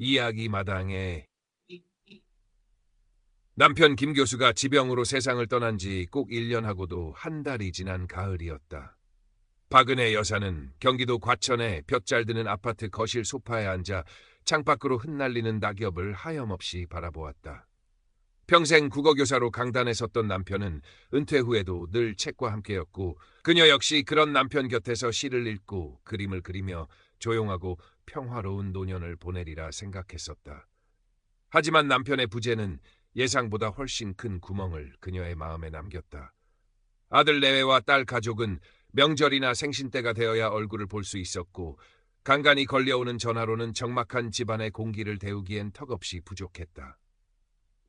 이야기 마당에 남편 김 교수가 지병으로 세상을 떠난 지 꼭 1년하고도 한 달이 지난 가을이었다. 박은혜 여사는 경기도 과천의 볕 잘 드는 아파트 거실 소파에 앉아 창밖으로 흩날리는 낙엽을 하염없이 바라보았다. 평생 국어교사로 강단에 섰던 남편은 은퇴 후에도 늘 책과 함께였고 그녀 역시 그런 남편 곁에서 시를 읽고 그림을 그리며 조용하고 평화로운 노년을 보내리라 생각했었다. 하지만 남편의 부재는 예상보다 훨씬 큰 구멍을 그녀의 마음에 남겼다. 아들 내외와 딸 가족은 명절이나 생신 때가 되어야 얼굴을 볼 수 있었고 간간히 걸려오는 전화로는 적막한 집안의 공기를 데우기엔 턱없이 부족했다.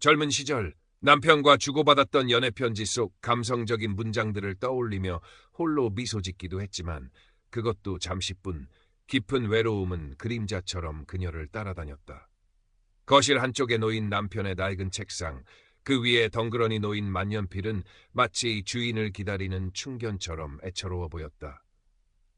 젊은 시절 남편과 주고받았던 연애편지 속 감성적인 문장들을 떠올리며 홀로 미소 짓기도 했지만 그것도 잠시뿐 깊은 외로움은 그림자처럼 그녀를 따라다녔다. 거실 한쪽에 놓인 남편의 낡은 책상, 그 위에 덩그러니 놓인 만년필은 마치 주인을 기다리는 충견처럼 애처로워 보였다.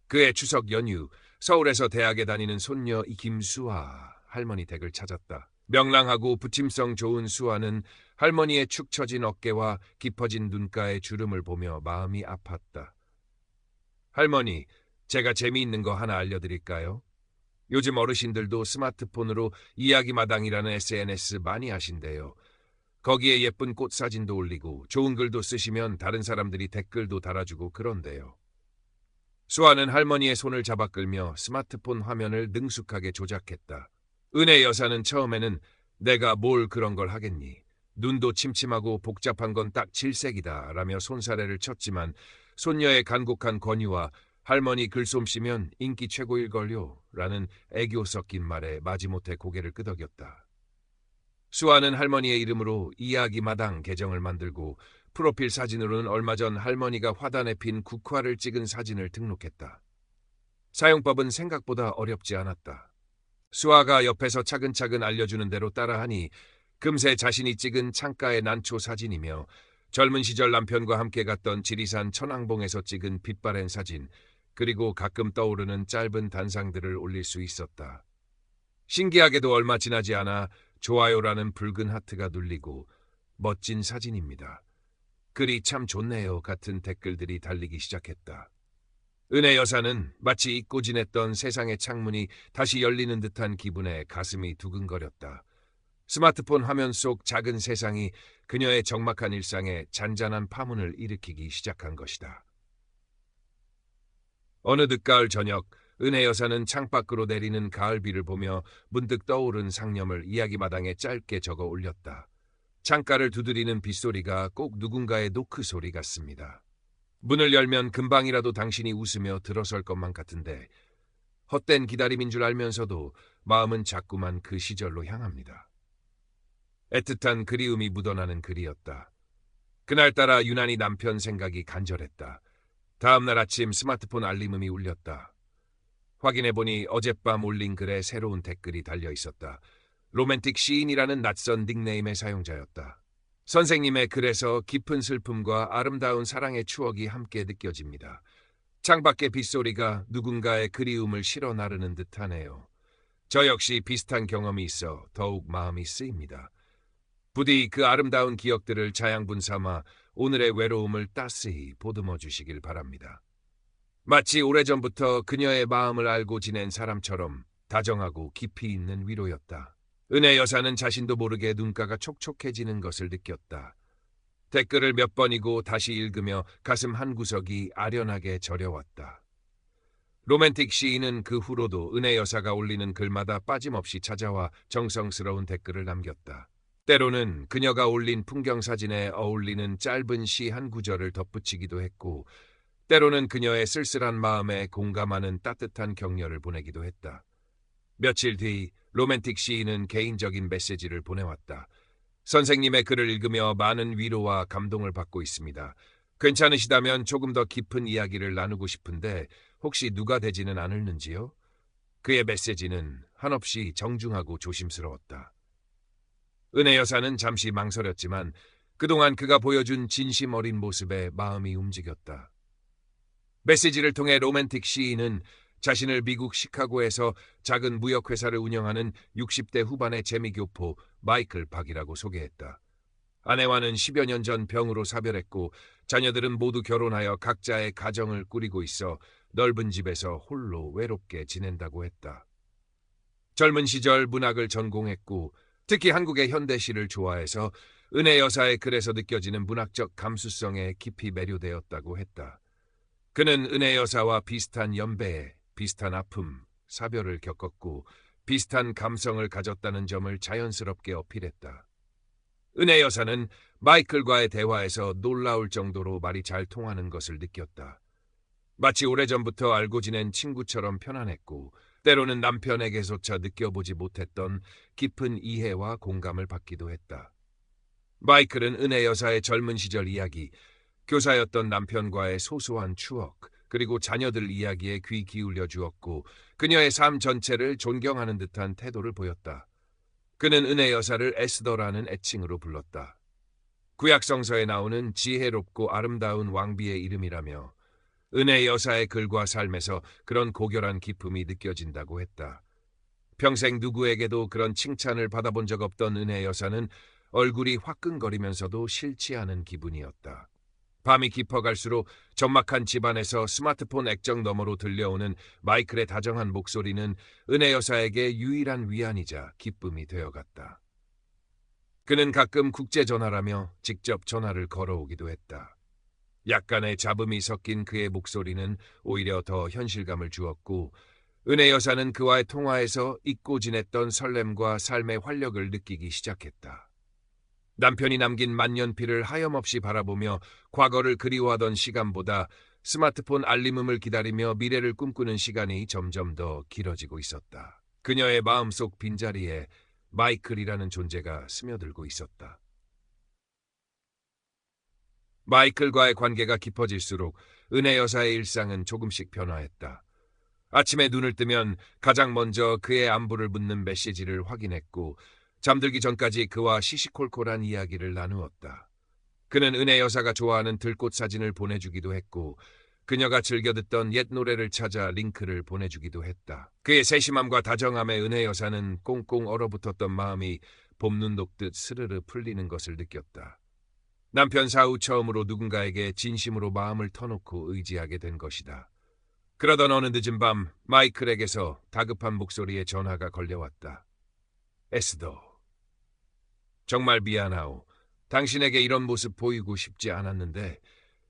그의 추석 연휴, 서울에서 대학에 다니는 손녀 김수아 할머니 댁을 찾았다. 명랑하고 부침성 좋은 수아는 할머니의 축 처진 어깨와 깊어진 눈가의 주름을 보며 마음이 아팠다. 할머니, 제가 재미있는 거 하나 알려드릴까요? 요즘 어르신들도 스마트폰으로 이야기마당이라는 SNS 많이 하신대요. 거기에 예쁜 꽃 사진도 올리고 좋은 글도 쓰시면 다른 사람들이 댓글도 달아주고 그런대요. 수아는 할머니의 손을 잡아 끌며 스마트폰 화면을 능숙하게 조작했다. 은혜 여사는 처음에는 내가 뭘 그런 걸 하겠니? 눈도 침침하고 복잡한 건 딱 질색이다 라며 손사래를 쳤지만 손녀의 간곡한 권유와 할머니 글솜씨면 인기 최고일걸요 라는 애교 섞인 말에 마지못해 고개를 끄덕였다. 수아는 할머니의 이름으로 이야기마당 계정을 만들고 프로필 사진으로는 얼마 전 할머니가 화단에 핀 국화를 찍은 사진을 등록했다. 사용법은 생각보다 어렵지 않았다. 수아가 옆에서 차근차근 알려주는 대로 따라하니 금세 자신이 찍은 창가의 난초 사진이며 젊은 시절 남편과 함께 갔던 지리산 천왕봉에서 찍은 빛바랜 사진, 그리고 가끔 떠오르는 짧은 단상들을 올릴 수 있었다. 신기하게도 얼마 지나지 않아 좋아요라는 붉은 하트가 눌리고 멋진 사진입니다. 글이 참 좋네요 같은 댓글들이 달리기 시작했다. 은혜 여사는 마치 잊고 지냈던 세상의 창문이 다시 열리는 듯한 기분에 가슴이 두근거렸다. 스마트폰 화면 속 작은 세상이 그녀의 적막한 일상에 잔잔한 파문을 일으키기 시작한 것이다. 어느 늦가을 저녁, 은혜 여사는 창밖으로 내리는 가을비를 보며 문득 떠오른 상념을 이야기마당에 짧게 적어 올렸다. 창가를 두드리는 빗소리가 꼭 누군가의 노크 소리 같습니다. 문을 열면 금방이라도 당신이 웃으며 들어설 것만 같은데 헛된 기다림인 줄 알면서도 마음은 자꾸만 그 시절로 향합니다. 애틋한 그리움이 묻어나는 글이었다. 그날따라 유난히 남편 생각이 간절했다. 다음날 아침 스마트폰 알림음이 울렸다. 확인해보니 어젯밤 올린 글에 새로운 댓글이 달려있었다. 로맨틱 시인이라는 낯선 닉네임의 사용자였다. 선생님의 글에서 깊은 슬픔과 아름다운 사랑의 추억이 함께 느껴집니다. 창밖의 빗소리가 누군가의 그리움을 실어 나르는 듯하네요. 저 역시 비슷한 경험이 있어 더욱 마음이 쓰입니다. 부디 그 아름다운 기억들을 자양분 삼아 오늘의 외로움을 따스히 보듬어 주시길 바랍니다. 마치 오래전부터 그녀의 마음을 알고 지낸 사람처럼 다정하고 깊이 있는 위로였다. 은혜 여사는 자신도 모르게 눈가가 촉촉해지는 것을 느꼈다. 댓글을 몇 번이고 다시 읽으며 가슴 한구석이 아련하게 저려왔다. 로맨틱 시인은 그 후로도 은혜 여사가 올리는 글마다 빠짐없이 찾아와 정성스러운 댓글을 남겼다. 때로는 그녀가 올린 풍경 사진에 어울리는 짧은 시 한 구절을 덧붙이기도 했고 때로는 그녀의 쓸쓸한 마음에 공감하는 따뜻한 격려를 보내기도 했다. 며칠 뒤 로맨틱 시인은 개인적인 메시지를 보내왔다. 선생님의 글을 읽으며 많은 위로와 감동을 받고 있습니다. 괜찮으시다면 조금 더 깊은 이야기를 나누고 싶은데 혹시 누가 되지는 않을는지요? 그의 메시지는 한없이 정중하고 조심스러웠다. 은혜 여사는 잠시 망설였지만 그동안 그가 보여준 진심 어린 모습에 마음이 움직였다. 메시지를 통해 로맨틱 시인은 자신을 미국 시카고에서 작은 무역회사를 운영하는 60대 후반의 재미교포 마이클 박이라고 소개했다. 아내와는 10여 년 전 병으로 사별했고 자녀들은 모두 결혼하여 각자의 가정을 꾸리고 있어 넓은 집에서 홀로 외롭게 지낸다고 했다. 젊은 시절 문학을 전공했고 특히 한국의 현대시를 좋아해서 은혜 여사의 글에서 느껴지는 문학적 감수성에 깊이 매료되었다고 했다. 그는 은혜 여사와 비슷한 연배에 비슷한 아픔, 사별을 겪었고 비슷한 감성을 가졌다는 점을 자연스럽게 어필했다. 은혜 여사는 마이클과의 대화에서 놀라울 정도로 말이 잘 통하는 것을 느꼈다. 마치 오래전부터 알고 지낸 친구처럼 편안했고 때로는 남편에게조차 느껴보지 못했던 깊은 이해와 공감을 받기도 했다. 마이클은 은혜 여사의 젊은 시절 이야기, 교사였던 남편과의 소소한 추억, 그리고 자녀들 이야기에 귀 기울여 주었고 그녀의 삶 전체를 존경하는 듯한 태도를 보였다. 그는 은혜 여사를 에스더라는 애칭으로 불렀다. 구약 성서에 나오는 지혜롭고 아름다운 왕비의 이름이라며 은혜 여사의 글과 삶에서 그런 고결한 기품이 느껴진다고 했다. 평생 누구에게도 그런 칭찬을 받아본 적 없던 은혜 여사는 얼굴이 화끈거리면서도 싫지 않은 기분이었다. 밤이 깊어갈수록 적막한 집안에서 스마트폰 액정 너머로 들려오는 마이클의 다정한 목소리는 은혜 여사에게 유일한 위안이자 기쁨이 되어갔다. 그는 가끔 국제전화라며 직접 전화를 걸어오기도 했다. 약간의 잡음이 섞인 그의 목소리는 오히려 더 현실감을 주었고 은혜 여사는 그와의 통화에서 잊고 지냈던 설렘과 삶의 활력을 느끼기 시작했다. 남편이 남긴 만년필을 하염없이 바라보며 과거를 그리워하던 시간보다 스마트폰 알림음을 기다리며 미래를 꿈꾸는 시간이 점점 더 길어지고 있었다. 그녀의 마음속 빈자리에 마이클이라는 존재가 스며들고 있었다. 마이클과의 관계가 깊어질수록 은혜 여사의 일상은 조금씩 변화했다. 아침에 눈을 뜨면 가장 먼저 그의 안부를 묻는 메시지를 확인했고 잠들기 전까지 그와 시시콜콜한 이야기를 나누었다. 그는 은혜 여사가 좋아하는 들꽃 사진을 보내주기도 했고 그녀가 즐겨 듣던 옛 노래를 찾아 링크를 보내주기도 했다. 그의 세심함과 다정함에 은혜 여사는 꽁꽁 얼어붙었던 마음이 봄눈 녹듯 스르르 풀리는 것을 느꼈다. 남편 사후 처음으로 누군가에게 진심으로 마음을 터놓고 의지하게 된 것이다. 그러던 어느 늦은 밤 마이클에게서 다급한 목소리의 전화가 걸려왔다. 에스더. 정말 미안하오. 당신에게 이런 모습 보이고 싶지 않았는데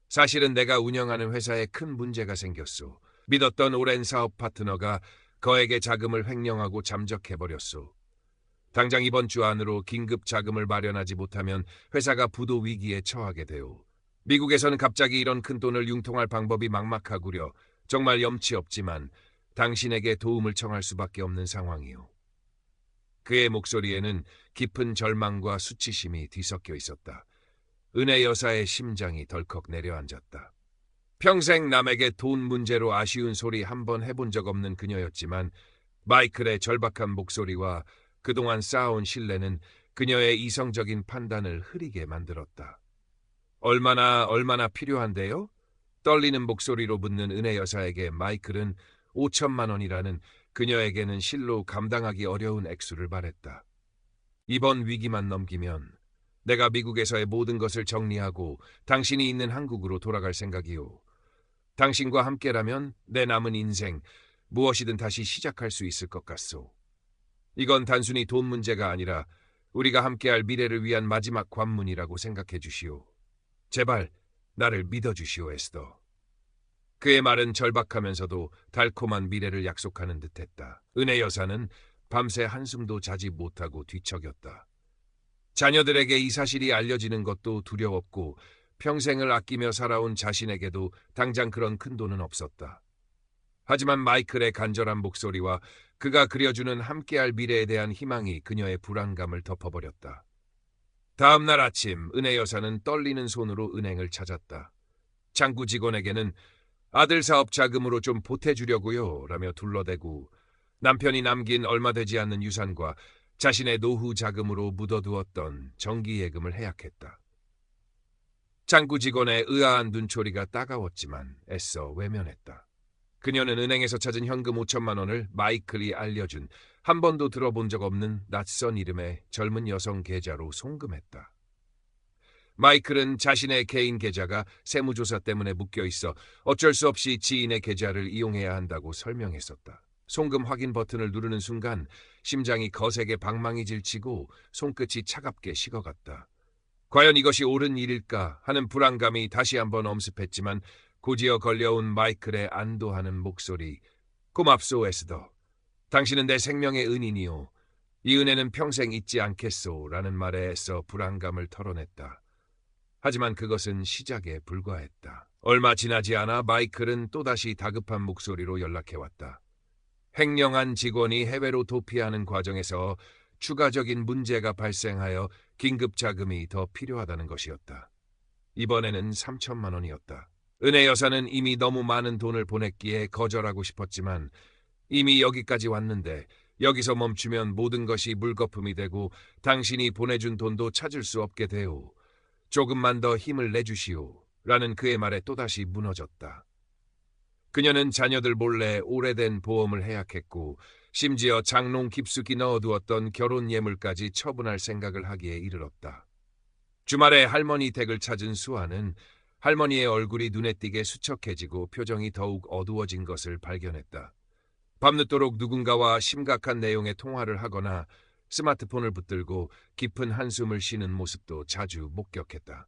사실은 내가 운영하는 회사에 큰 문제가 생겼소. 믿었던 오랜 사업 파트너가 거액의 자금을 횡령하고 잠적해버렸소. 당장 이번 주 안으로 긴급 자금을 마련하지 못하면 회사가 부도 위기에 처하게 되오. 미국에서는 갑자기 이런 큰 돈을 융통할 방법이 막막하구려. 정말 염치 없지만 당신에게 도움을 청할 수밖에 없는 상황이오. 그의 목소리에는 깊은 절망과 수치심이 뒤섞여 있었다. 은혜 여사의 심장이 덜컥 내려앉았다. 평생 남에게 돈 문제로 아쉬운 소리 한 번 해본 적 없는 그녀였지만 마이클의 절박한 목소리와 그동안 쌓아온 신뢰는 그녀의 이성적인 판단을 흐리게 만들었다. 얼마나 필요한데요? 떨리는 목소리로 묻는 은혜 여사에게 마이클은 5천만 원이라는 그녀에게는 실로 감당하기 어려운 액수를 말했다. 이번 위기만 넘기면 내가 미국에서의 모든 것을 정리하고 당신이 있는 한국으로 돌아갈 생각이오. 당신과 함께라면 내 남은 인생 무엇이든 다시 시작할 수 있을 것 같소. 이건 단순히 돈 문제가 아니라 우리가 함께할 미래를 위한 마지막 관문이라고 생각해 주시오. 제발 나를 믿어주시오, 에스더. 그의 말은 절박하면서도 달콤한 미래를 약속하는 듯했다. 은혜 여사는 밤새 한숨도 자지 못하고 뒤척였다. 자녀들에게 이 사실이 알려지는 것도 두려웠고 평생을 아끼며 살아온 자신에게도 당장 그런 큰 돈은 없었다. 하지만 마이클의 간절한 목소리와 그가 그려주는 함께할 미래에 대한 희망이 그녀의 불안감을 덮어버렸다. 다음 날 아침 은혜 여사는 떨리는 손으로 은행을 찾았다. 창구 직원에게는 아들 사업 자금으로 좀 보태주려고요 라며 둘러대고 남편이 남긴 얼마 되지 않는 유산과 자신의 노후 자금으로 묻어두었던 정기예금을 해약했다. 창구 직원의 의아한 눈초리가 따가웠지만 애써 외면했다. 그녀는 은행에서 찾은 현금 5천만 원을 마이클이 알려준 한 번도 들어본 적 없는 낯선 이름의 젊은 여성 계좌로 송금했다. 마이클은 자신의 개인 계좌가 세무조사 때문에 묶여 있어 어쩔 수 없이 지인의 계좌를 이용해야 한다고 설명했었다. 송금 확인 버튼을 누르는 순간 심장이 거세게 방망이 질치고 손끝이 차갑게 식어갔다. 과연 이것이 옳은 일일까 하는 불안감이 다시 한번 엄습했지만 고지어 걸려온 마이클의 안도하는 목소리. 고맙소, 에스더. 당신은 내 생명의 은인이요. 이 은혜는 평생 잊지 않겠소 라는 말에 애써 불안감을 털어냈다. 하지만 그것은 시작에 불과했다. 얼마 지나지 않아 마이클은 또다시 다급한 목소리로 연락해왔다. 횡령한 직원이 해외로 도피하는 과정에서 추가적인 문제가 발생하여 긴급 자금이 더 필요하다는 것이었다. 이번에는 3천만 원이었다. 은혜 여사는 이미 너무 많은 돈을 보냈기에 거절하고 싶었지만 이미 여기까지 왔는데 여기서 멈추면 모든 것이 물거품이 되고 당신이 보내준 돈도 찾을 수 없게 되오. 조금만 더 힘을 내주시오. 라는 그의 말에 또다시 무너졌다. 그녀는 자녀들 몰래 오래된 보험을 해약했고 심지어 장롱 깊숙이 넣어두었던 결혼 예물까지 처분할 생각을 하기에 이르렀다. 주말에 할머니 댁을 찾은 수아는 할머니의 얼굴이 눈에 띄게 수척해지고 표정이 더욱 어두워진 것을 발견했다. 밤늦도록 누군가와 심각한 내용의 통화를 하거나 스마트폰을 붙들고 깊은 한숨을 쉬는 모습도 자주 목격했다.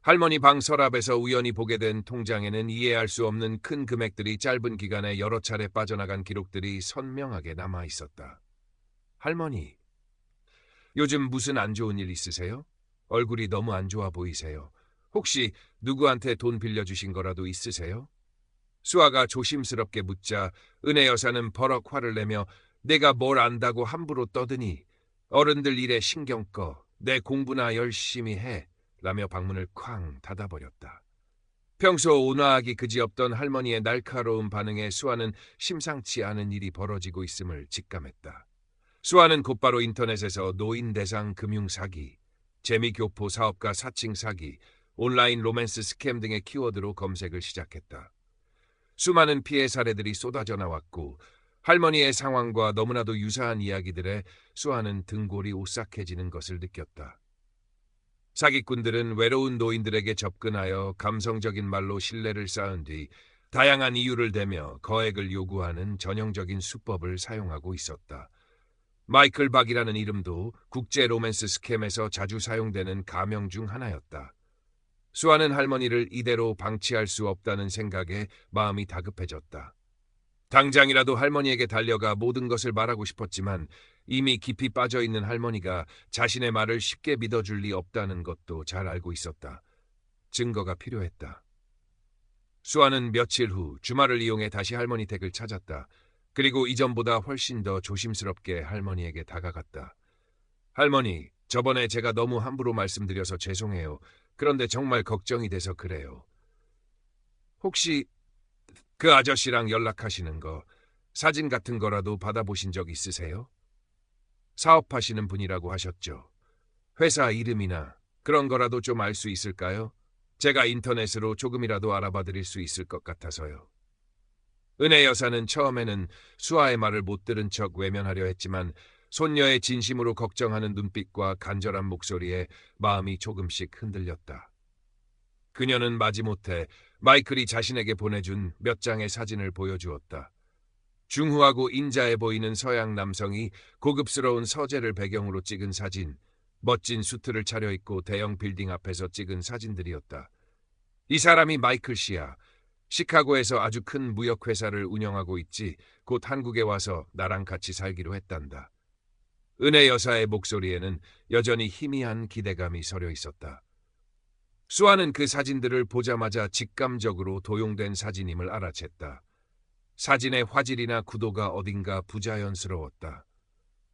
할머니 방 서랍에서 우연히 보게 된 통장에는 이해할 수 없는 큰 금액들이 짧은 기간에 여러 차례 빠져나간 기록들이 선명하게 남아 있었다. 할머니, 요즘 무슨 안 좋은 일 있으세요? 얼굴이 너무 안 좋아 보이세요. 혹시 누구한테 돈 빌려주신 거라도 있으세요? 수아가 조심스럽게 묻자 은혜 여사는 버럭 화를 내며 내가 뭘 안다고 함부로 떠드니 어른들 일에 신경 꺼 내 공부나 열심히 해 라며 방문을 쾅 닫아버렸다. 평소 온화하기 그지없던 할머니의 날카로운 반응에 수아는 심상치 않은 일이 벌어지고 있음을 직감했다. 수아는 곧바로 인터넷에서 노인 대상 금융 사기, 재미교포 사업가 사칭 사기, 온라인 로맨스 스캠 등의 키워드로 검색을 시작했다. 수많은 피해 사례들이 쏟아져 나왔고 할머니의 상황과 너무나도 유사한 이야기들에 수아는 등골이 오싹해지는 것을 느꼈다. 사기꾼들은 외로운 노인들에게 접근하여 감성적인 말로 신뢰를 쌓은 뒤 다양한 이유를 대며 거액을 요구하는 전형적인 수법을 사용하고 있었다. 마이클 박이라는 이름도 국제 로맨스 스캠에서 자주 사용되는 가명 중 하나였다. 수아는 할머니를 이대로 방치할 수 없다는 생각에 마음이 다급해졌다. 당장이라도 할머니에게 달려가 모든 것을 말하고 싶었지만 이미 깊이 빠져있는 할머니가 자신의 말을 쉽게 믿어줄 리 없다는 것도 잘 알고 있었다. 증거가 필요했다. 수아는 며칠 후 주말을 이용해 다시 할머니 댁을 찾았다. 그리고 이전보다 훨씬 더 조심스럽게 할머니에게 다가갔다. 할머니, 저번에 제가 너무 함부로 말씀드려서 죄송해요. 그런데 정말 걱정이 돼서 그래요. 혹시 그 아저씨랑 연락하시는 거, 사진 같은 거라도 받아보신 적 있으세요? 사업하시는 분이라고 하셨죠. 회사 이름이나 그런 거라도 좀 알 수 있을까요? 제가 인터넷으로 조금이라도 알아봐 드릴 수 있을 것 같아서요. 은혜 여사는 처음에는 수아의 말을 못 들은 척 외면하려 했지만 손녀의 진심으로 걱정하는 눈빛과 간절한 목소리에 마음이 조금씩 흔들렸다. 그녀는 마지못해 마이클이 자신에게 보내준 몇 장의 사진을 보여주었다. 중후하고 인자해 보이는 서양 남성이 고급스러운 서재를 배경으로 찍은 사진, 멋진 수트를 차려입고 대형 빌딩 앞에서 찍은 사진들이었다. 이 사람이 마이클 씨야. 시카고에서 아주 큰 무역회사를 운영하고 있지. 곧 한국에 와서 나랑 같이 살기로 했단다. 은혜 여사의 목소리에는 여전히 희미한 기대감이 서려 있었다. 수아는 그 사진들을 보자마자 직감적으로 도용된 사진임을 알아챘다. 사진의 화질이나 구도가 어딘가 부자연스러웠다.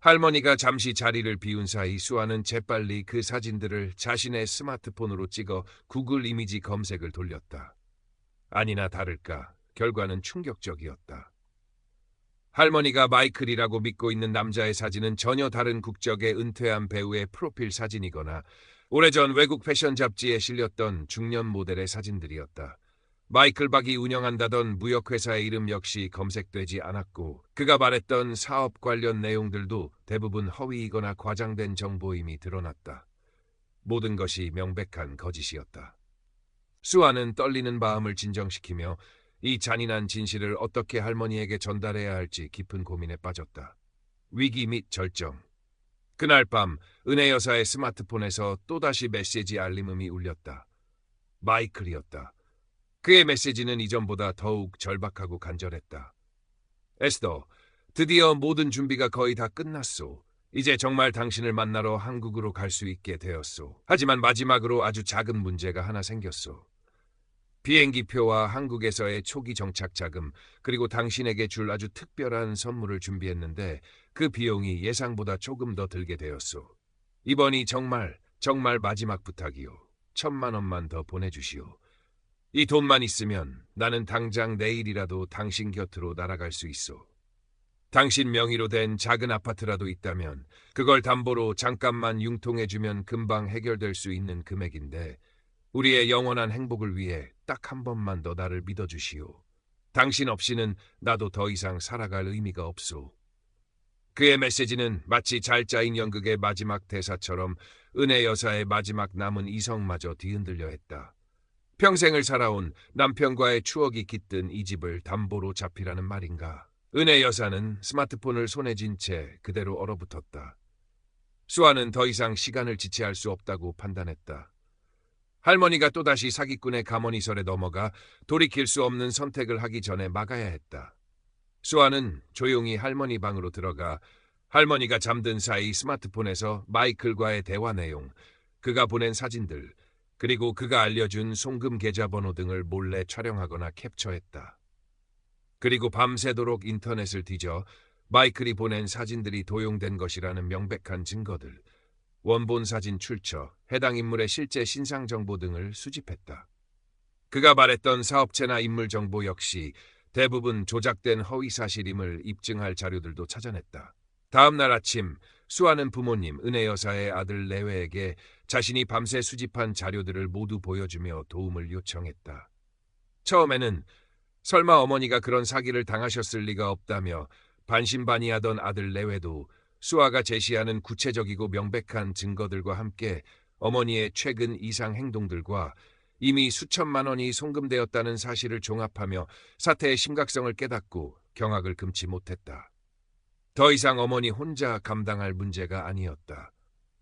할머니가 잠시 자리를 비운 사이 수아는 재빨리 그 사진들을 자신의 스마트폰으로 찍어 구글 이미지 검색을 돌렸다. 아니나 다를까 결과는 충격적이었다. 할머니가 마이클이라고 믿고 있는 남자의 사진은 전혀 다른 국적의 은퇴한 배우의 프로필 사진이거나 오래전 외국 패션 잡지에 실렸던 중년 모델의 사진들이었다. 마이클 박이 운영한다던 무역회사의 이름 역시 검색되지 않았고 그가 말했던 사업 관련 내용들도 대부분 허위이거나 과장된 정보임이 드러났다. 모든 것이 명백한 거짓이었다. 수아는 떨리는 마음을 진정시키며 이 잔인한 진실을 어떻게 할머니에게 전달해야 할지 깊은 고민에 빠졌다. 위기 및 절정. 그날 밤 은혜 여사의 스마트폰에서 또다시 메시지 알림음이 울렸다. 마이클이었다. 그의 메시지는 이전보다 더욱 절박하고 간절했다. 에스더, 드디어 모든 준비가 거의 다 끝났소. 이제 정말 당신을 만나러 한국으로 갈 수 있게 되었소. 하지만 마지막으로 아주 작은 문제가 하나 생겼소. 비행기표와 한국에서의 초기 정착 자금, 그리고 당신에게 줄 아주 특별한 선물을 준비했는데 그 비용이 예상보다 조금 더 들게 되었소. 이번이 정말 마지막 부탁이오. 1,000,000원만 더 보내주시오. 이 돈만 있으면 나는 당장 내일이라도 당신 곁으로 날아갈 수 있어. 당신 명의로 된 작은 아파트라도 있다면 그걸 담보로 잠깐만 융통해주면 금방 해결될 수 있는 금액인데 우리의 영원한 행복을 위해 딱 한 번만 더 나를 믿어주시오. 당신 없이는 나도 더 이상 살아갈 의미가 없소. 그의 메시지는 마치 잘 짜인 연극의 마지막 대사처럼 은혜 여사의 마지막 남은 이성마저 뒤흔들려 했다. 평생을 살아온 남편과의 추억이 깃든 이 집을 담보로 잡히라는 말인가. 은혜 여사는 스마트폰을 손에 쥔 채 그대로 얼어붙었다. 수아는 더 이상 시간을 지체할 수 없다고 판단했다. 할머니가 또다시 사기꾼의 가머니설에 넘어가 돌이킬 수 없는 선택을 하기 전에 막아야 했다. 수아는 조용히 할머니 방으로 들어가 할머니가 잠든 사이 스마트폰에서 마이클과의 대화 내용, 그가 보낸 사진들, 그리고 그가 알려준 송금 계좌번호 등을 몰래 촬영하거나 캡처했다. 그리고 밤새도록 인터넷을 뒤져 마이클이 보낸 사진들이 도용된 것이라는 명백한 증거들, 원본 사진 출처, 해당 인물의 실제 신상 정보 등을 수집했다. 그가 말했던 사업체나 인물 정보 역시 대부분 조작된 허위 사실임을 입증할 자료들도 찾아냈다. 다음 날 아침 수아는 부모님 은혜 여사의 아들 레웨에게 자신이 밤새 수집한 자료들을 모두 보여주며 도움을 요청했다. 처음에는 설마 어머니가 그런 사기를 당하셨을 리가 없다며 반신반의하던 아들 레웨도 수아가 제시하는 구체적이고 명백한 증거들과 함께 어머니의 최근 이상 행동들과 이미 수천만 원이 송금되었다는 사실을 종합하며 사태의 심각성을 깨닫고 경악을 금치 못했다. 더 이상 어머니 혼자 감당할 문제가 아니었다.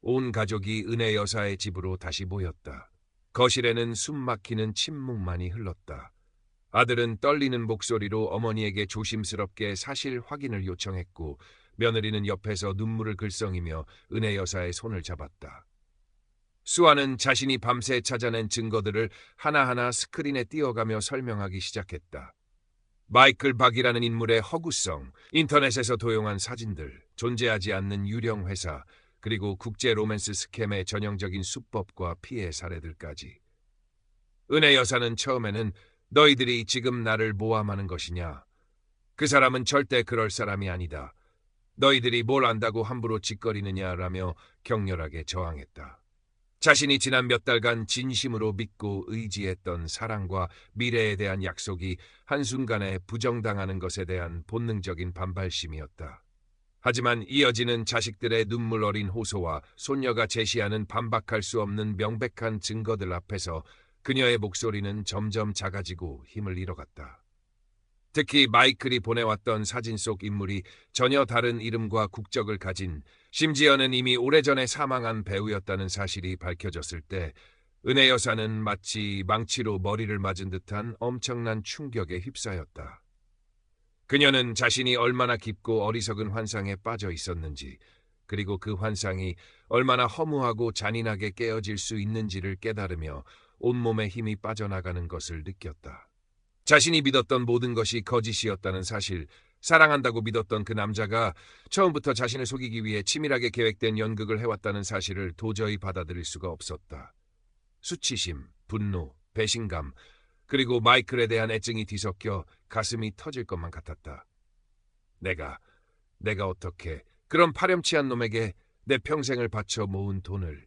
온 가족이 은혜 여사의 집으로 다시 모였다. 거실에는 숨 막히는 침묵만이 흘렀다. 아들은 떨리는 목소리로 어머니에게 조심스럽게 사실 확인을 요청했고 며느리는 옆에서 눈물을 글썽이며 은혜 여사의 손을 잡았다. 수아는 자신이 밤새 찾아낸 증거들을 하나하나 스크린에 띄워가며 설명하기 시작했다. 마이클 박이라는 인물의 허구성, 인터넷에서 도용한 사진들, 존재하지 않는 유령 회사, 그리고 국제 로맨스 스캠의 전형적인 수법과 피해 사례들까지. 은혜 여사는 처음에는 너희들이 지금 나를 모함하는 것이냐? 그 사람은 절대 그럴 사람이 아니다. 너희들이 뭘 안다고 함부로 짓거리느냐라며 격렬하게 저항했다. 자신이 지난 몇 달간 진심으로 믿고 의지했던 사랑과 미래에 대한 약속이 한순간에 부정당하는 것에 대한 본능적인 반발심이었다. 하지만 이어지는 자식들의 눈물 어린 호소와 손녀가 제시하는 반박할 수 없는 명백한 증거들 앞에서 그녀의 목소리는 점점 작아지고 힘을 잃어갔다. 특히 마이클이 보내왔던 사진 속 인물이 전혀 다른 이름과 국적을 가진, 심지어는 이미 오래전에 사망한 배우였다는 사실이 밝혀졌을 때 은혜 여사는 마치 망치로 머리를 맞은 듯한 엄청난 충격에 휩싸였다. 그녀는 자신이 얼마나 깊고 어리석은 환상에 빠져 있었는지, 그리고 그 환상이 얼마나 허무하고 잔인하게 깨어질 수 있는지를 깨달으며 온몸에 힘이 빠져나가는 것을 느꼈다. 자신이 믿었던 모든 것이 거짓이었다는 사실, 사랑한다고 믿었던 그 남자가 처음부터 자신을 속이기 위해 치밀하게 계획된 연극을 해왔다는 사실을 도저히 받아들일 수가 없었다. 수치심, 분노, 배신감, 그리고 마이클에 대한 애증이 뒤섞여 가슴이 터질 것만 같았다. 내가 어떻게 그런 파렴치한 놈에게 내 평생을 바쳐 모은 돈을...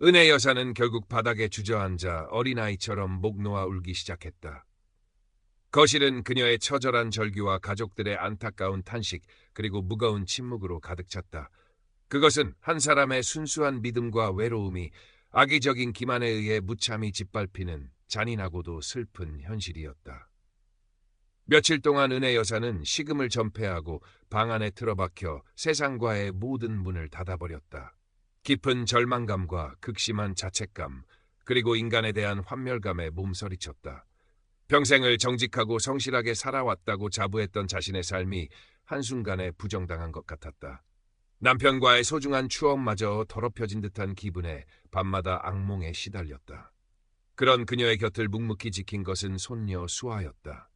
은혜 여사는 결국 바닥에 주저앉아 어린아이처럼 목 놓아 울기 시작했다. 거실은 그녀의 처절한 절규와 가족들의 안타까운 탄식 그리고 무거운 침묵으로 가득 찼다. 그것은 한 사람의 순수한 믿음과 외로움이 악의적인 기만에 의해 무참히 짓밟히는 잔인하고도 슬픈 현실이었다. 며칠 동안 은혜 여사는 식음을 전폐하고 방 안에 틀어박혀 세상과의 모든 문을 닫아버렸다. 깊은 절망감과 극심한 자책감, 그리고 인간에 대한 환멸감에 몸서리쳤다. 평생을 정직하고 성실하게 살아왔다고 자부했던 자신의 삶이 한순간에 부정당한 것 같았다. 남편과의 소중한 추억마저 더럽혀진 듯한 기분에 밤마다 악몽에 시달렸다. 그런 그녀의 곁을 묵묵히 지킨 것은 손녀 수아였다.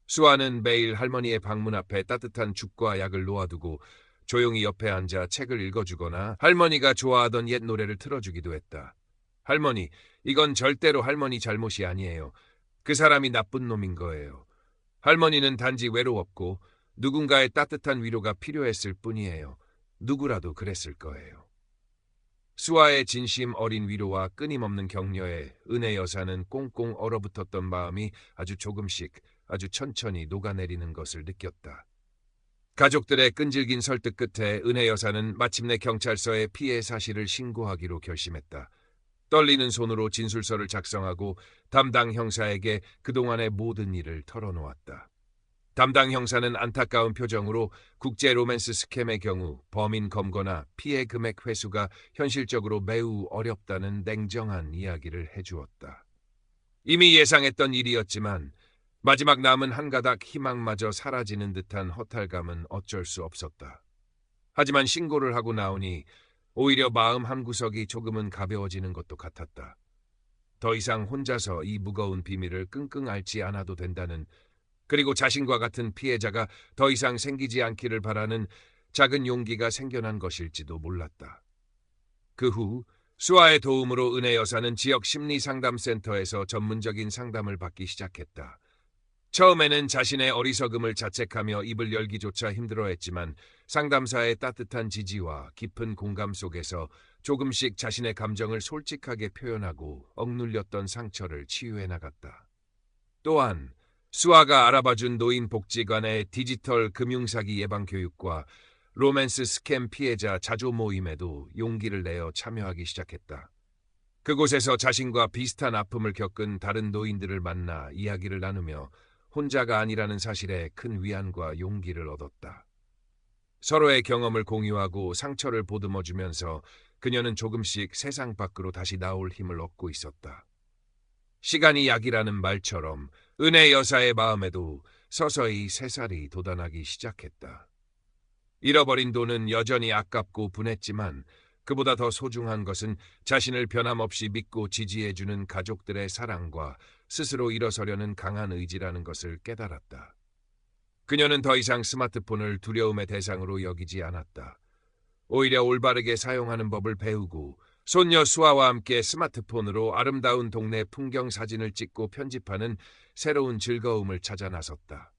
수아는 매일 할머니의 방문 앞에 따뜻한 죽과 약을 놓아두고 조용히 옆에 앉아 책을 읽어주거나 할머니가 좋아하던 옛 노래를 틀어주기도 했다. 할머니, 이건 절대로 할머니 잘못이 아니에요. 그 사람이 나쁜 놈인 거예요. 할머니는 단지 외로웠고 누군가의 따뜻한 위로가 필요했을 뿐이에요. 누구라도 그랬을 거예요. 수아의 진심 어린 위로와 끊임없는 격려에 은혜 여사는 꽁꽁 얼어붙었던 마음이 아주 조금씩, 아주 천천히 녹아내리는 것을 느꼈다. 가족들의 끈질긴 설득 끝에 은혜 여사는 마침내 경찰서에 피해 사실을 신고하기로 결심했다. 떨리는 손으로 진술서를 작성하고 담당 형사에게 그동안의 모든 일을 털어놓았다. 담당 형사는 안타까운 표정으로 국제 로맨스 스캠의 경우 범인 검거나 피해 금액 회수가 현실적으로 매우 어렵다는 냉정한 이야기를 해주었다. 이미 예상했던 일이었지만 마지막 남은 한 가닥 희망마저 사라지는 듯한 허탈감은 어쩔 수 없었다. 하지만 신고를 하고 나오니 오히려 마음 한구석이 조금은 가벼워지는 것도 같았다. 더 이상 혼자서 이 무거운 비밀을 끙끙 앓지 않아도 된다는, 그리고 자신과 같은 피해자가 더 이상 생기지 않기를 바라는 작은 용기가 생겨난 것일지도 몰랐다. 그 후 수아의 도움으로 은혜 여사는 지역 심리상담센터에서 전문적인 상담을 받기 시작했다. 처음에는 자신의 어리석음을 자책하며 입을 열기조차 힘들어했지만 상담사의 따뜻한 지지와 깊은 공감 속에서 조금씩 자신의 감정을 솔직하게 표현하고 억눌렸던 상처를 치유해 나갔다. 또한 수아가 알아봐준 노인복지관의 디지털 금융사기 예방 교육과 로맨스 스캠 피해자 자조 모임에도 용기를 내어 참여하기 시작했다. 그곳에서 자신과 비슷한 아픔을 겪은 다른 노인들을 만나 이야기를 나누며 혼자가 아니라는 사실에 큰 위안과 용기를 얻었다. 서로의 경험을 공유하고 상처를 보듬어주면서 그녀는 조금씩 세상 밖으로 다시 나올 힘을 얻고 있었다. 시간이 약이라는 말처럼 은혜 여사의 마음에도 서서히 새살이 돋아나기 시작했다. 잃어버린 돈은 여전히 아깝고 분했지만 그보다 더 소중한 것은 자신을 변함없이 믿고 지지해주는 가족들의 사랑과 스스로 일어서려는 강한 의지라는 것을 깨달았다. 그녀는 더 이상 스마트폰을 두려움의 대상으로 여기지 않았다. 오히려 올바르게 사용하는 법을 배우고 손녀 수아와 함께 스마트폰으로 아름다운 동네 풍경 사진을 찍고 편집하는 새로운 즐거움을 찾아 나섰다.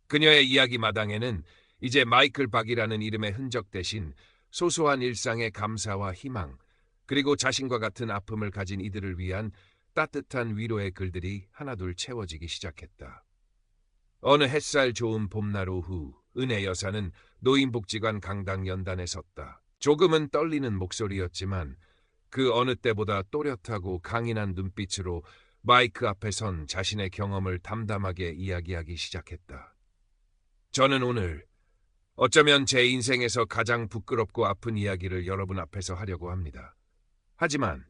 그녀의 이야기 마당에는 이제 마이클 박이라는 이름의 흔적 대신 소소한 일상의 감사와 희망, 그리고 자신과 같은 아픔을 가진 이들을 위한 따뜻한 위로의 글들이 하나둘 채워지기 시작했다. 어느 햇살 좋은 봄날 오후, 은혜 여사는 노인복지관 강당 연단에 섰다. 조금은 떨리는 목소리였지만 그 어느 때보다 또렷하고 강인한 눈빛으로 마이크 앞에 선 자신의 경험을 담담하게 이야기하기 시작했다. 저는 오늘 어쩌면 제 인생에서 가장 부끄럽고 아픈 이야기를 여러분 앞에서 하려고 합니다. 하지만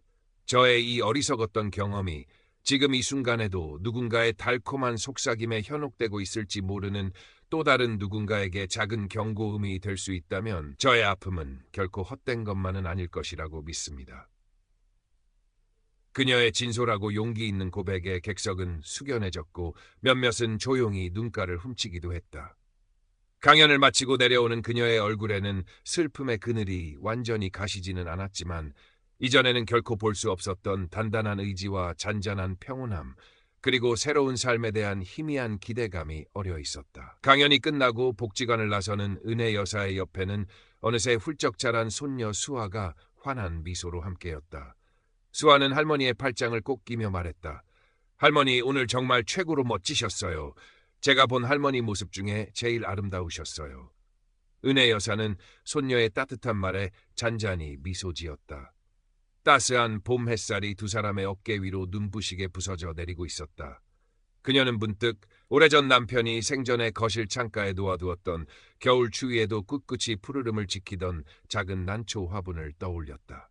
저의 이 어리석었던 경험이 지금 이 순간에도 누군가의 달콤한 속삭임에 현혹되고 있을지 모르는 또 다른 누군가에게 작은 경고음이 될 수 있다면 저의 아픔은 결코 헛된 것만은 아닐 것이라고 믿습니다. 그녀의 진솔하고 용기 있는 고백에 객석은 숙연해졌고 몇몇은 조용히 눈가를 훔치기도 했다. 강연을 마치고 내려오는 그녀의 얼굴에는 슬픔의 그늘이 완전히 가시지는 않았지만 이전에는 결코 볼 수 없었던 단단한 의지와 잔잔한 평온함, 그리고 새로운 삶에 대한 희미한 기대감이 어려 있었다. 강연이 끝나고 복지관을 나서는 은혜 여사의 옆에는 어느새 훌쩍 자란 손녀 수아가 환한 미소로 함께였다. 수아는 할머니의 팔짱을 꼭 끼며 말했다. 할머니, 오늘 정말 최고로 멋지셨어요. 제가 본 할머니 모습 중에 제일 아름다우셨어요. 은혜 여사는 손녀의 따뜻한 말에 잔잔히 미소 지었다. 따스한 봄 햇살이 두 사람의 어깨 위로 눈부시게 부서져 내리고 있었다. 그녀는 문득 오래전 남편이 생전에 거실 창가에 놓아두었던 겨울 추위에도 꿋꿋이 푸르름을 지키던 작은 난초 화분을 떠올렸다.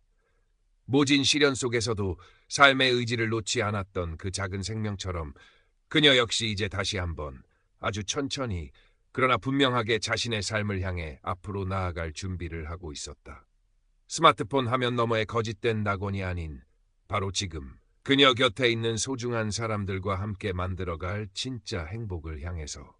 모진 시련 속에서도 삶의 의지를 놓지 않았던 그 작은 생명처럼 그녀 역시 이제 다시 한번 아주 천천히 그러나 분명하게 자신의 삶을 향해 앞으로 나아갈 준비를 하고 있었다. 스마트폰 화면 너머의 거짓된 낙원이 아닌 바로 지금 그녀 곁에 있는 소중한 사람들과 함께 만들어갈 진짜 행복을 향해서.